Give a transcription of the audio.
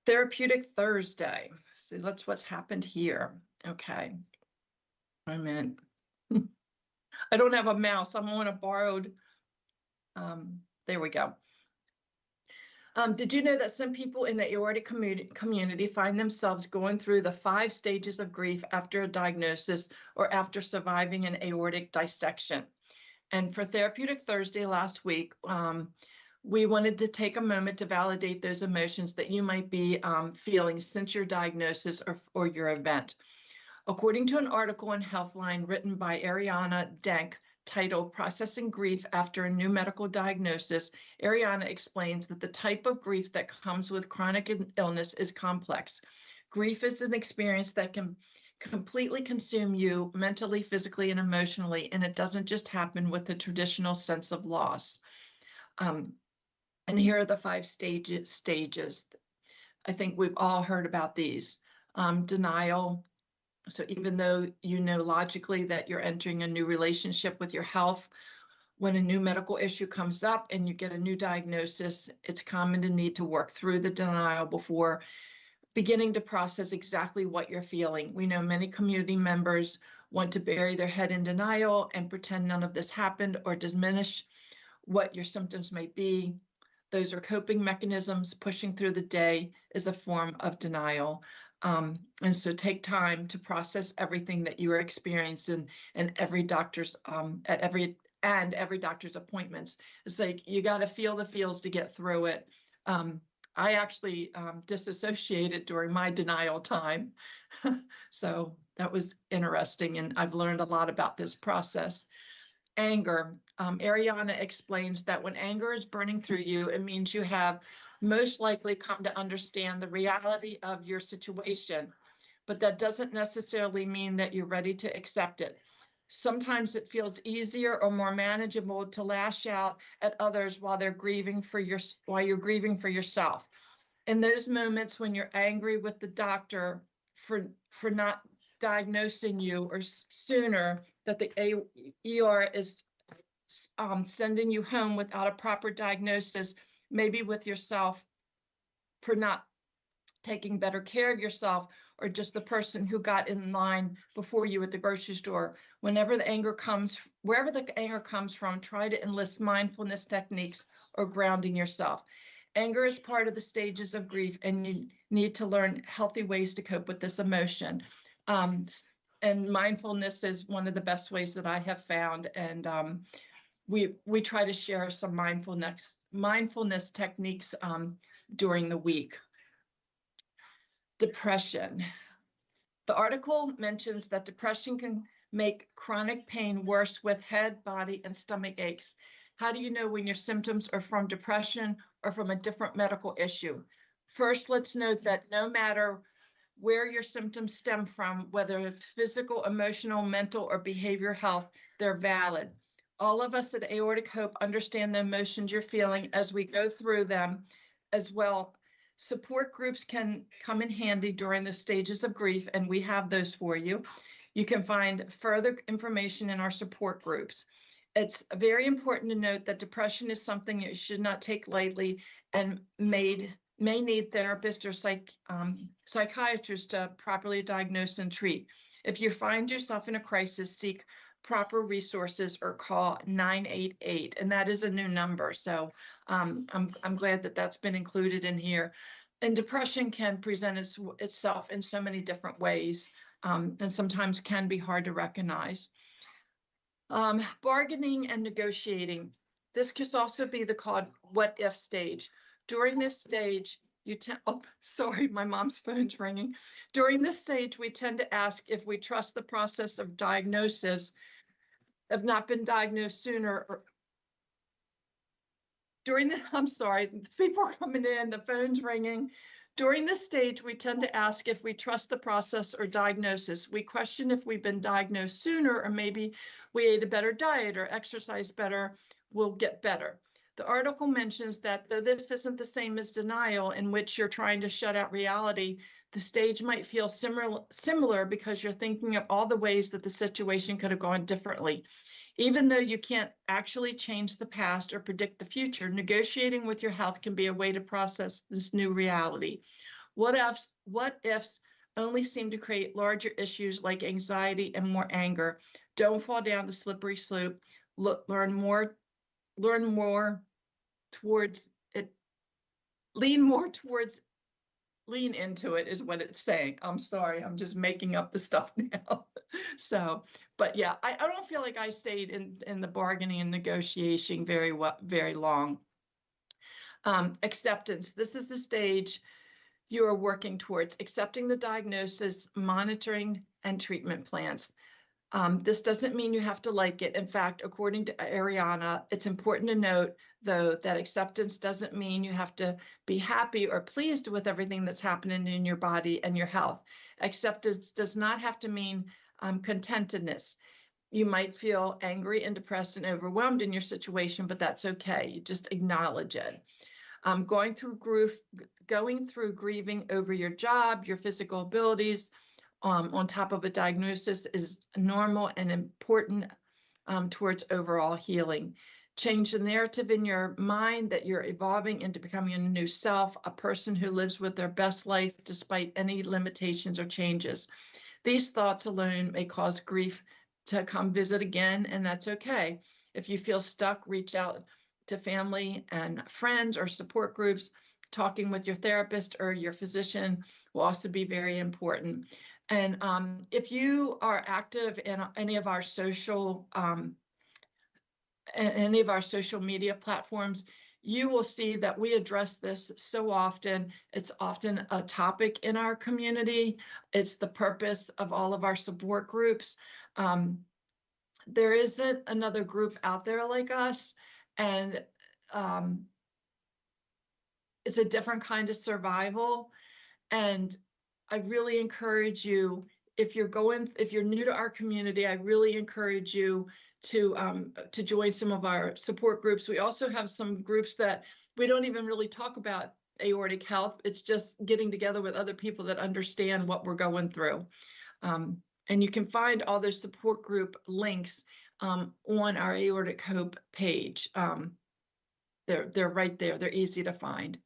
Therapeutic Thursday. So that's what's happened here. Okay. Wait a minute. I don't have a mouse. I'm on a borrowed. There we go. Did you know that some people in the aortic community find themselves going through the 5 stages of grief after a diagnosis or after surviving an aortic dissection? And for Therapeutic Thursday last week, we wanted to take a moment to validate those emotions that you might be feeling since your diagnosis or your event. According to an article in Healthline written by Ariana Denk, titled Processing Grief After a New Medical Diagnosis, Ariana explains that the type of grief that comes with chronic illness is complex. Grief is an experience that can completely consume you mentally, physically, and emotionally, and it doesn't just happen with the traditional sense of loss. And here are the 5 stages. I think we've all heard about these. Denial. So even though you know logically that you're entering a new relationship with your health, when a new medical issue comes up and you get a new diagnosis, it's common to need to work through the denial before beginning to process exactly what you're feeling. We know many community members want to bury their head in denial and pretend none of this happened or diminish what your symptoms may be. Those are coping mechanisms. Pushing through the day is a form of denial. And so take time to process everything that you are experiencing and every doctor's every doctor's appointments. It's like you got to feel the feels to get through it. I actually disassociated during my denial time. So that was interesting, and I've learned a lot about this process. Anger. Ariana explains that when anger is burning through you, it means you have most likely come to understand the reality of your situation, but that doesn't necessarily mean that you're ready to accept it. Sometimes it feels easier or more manageable to lash out at others while you're grieving for yourself. In those moments when you're angry with the doctor for not diagnosing you or sooner, that the ER is sending you home without a proper diagnosis, maybe with yourself for not taking better care of yourself, or just the person who got in line before you at the grocery store. Wherever the anger comes from, try to enlist mindfulness techniques or grounding yourself. Anger is part of the stages of grief, and you need to learn healthy ways to cope with this emotion. And mindfulness is one of the best ways that I have found. And we try to share some mindfulness techniques during the week. Depression. The article mentions that depression can make chronic pain worse with head, body, and stomach aches. How do you know when your symptoms are from depression or from a different medical issue? First, let's note that no matter where your symptoms stem from, whether it's physical, emotional, mental, or behavioral health, they're valid. All of us at Aortic Hope understand the emotions you're feeling as we go through them as well. Support groups can come in handy during the stages of grief, and we have those for you. You can find further information in our support groups. It's very important to note that depression is something you should not take lightly and may need therapists or psychiatrists to properly diagnose and treat. If you find yourself in a crisis, seek proper resources or call 988, and that is a new number. So I'm glad that that's been included in here. And depression can present itself in so many different ways, and sometimes can be hard to recognize. Bargaining and negotiating. This could also be the called what if stage. During this stage, sorry, my mom's phone's ringing. During this stage, we tend to ask if we trust the process of diagnosis, have not been diagnosed sooner, or I'm sorry, people are coming in, the phone's ringing. During this stage, we tend to ask if we trust the process or diagnosis. We question if we've been diagnosed sooner, or maybe we ate a better diet or exercised better, we'll get better. The article mentions that though this isn't the same as denial, in which you're trying to shut out reality, the stage might feel similar because you're thinking of all the ways that the situation could have gone differently. Even though you can't actually change the past or predict the future, negotiating with your health can be a way to process this new reality. What ifs only seem to create larger issues like anxiety and more anger. Don't fall down the slippery slope. Learn more towards it. Lean into it is what it's saying. I'm sorry, I'm just making up the stuff now. So, but yeah, I don't feel like I stayed in the bargaining and negotiation very long. Acceptance. This is the stage you are working towards: accepting the diagnosis, monitoring, and treatment plans. This doesn't mean you have to like it. In fact, according to Ariana, it's important to note, though, that acceptance doesn't mean you have to be happy or pleased with everything that's happening in your body and your health. Acceptance does not have to mean contentedness. You might feel angry and depressed and overwhelmed in your situation, but that's okay. You just acknowledge it. Going through grieving over your job, your physical abilities, on top of a diagnosis is normal and important towards overall healing. Change the narrative in your mind that you're evolving into becoming a new self, a person who lives with their best life despite any limitations or changes. These thoughts alone may cause grief to come visit again, and that's okay. If you feel stuck, reach out to family and friends or support groups. Talking with your therapist or your physician will also be very important. And if you are active in any of our social media platforms, you will see that we address this so often. It's often a topic in our community. It's the purpose of all of our support groups. There isn't another group out there like us, and it's a different kind of survival. And I really encourage you, if you're new to our community, I really encourage you to join some of our support groups. We also have some groups that we don't even really talk about aortic health. It's just getting together with other people that understand what we're going through. And you can find all those support group links on our Aortic Hope page. They're right there. They're easy to find.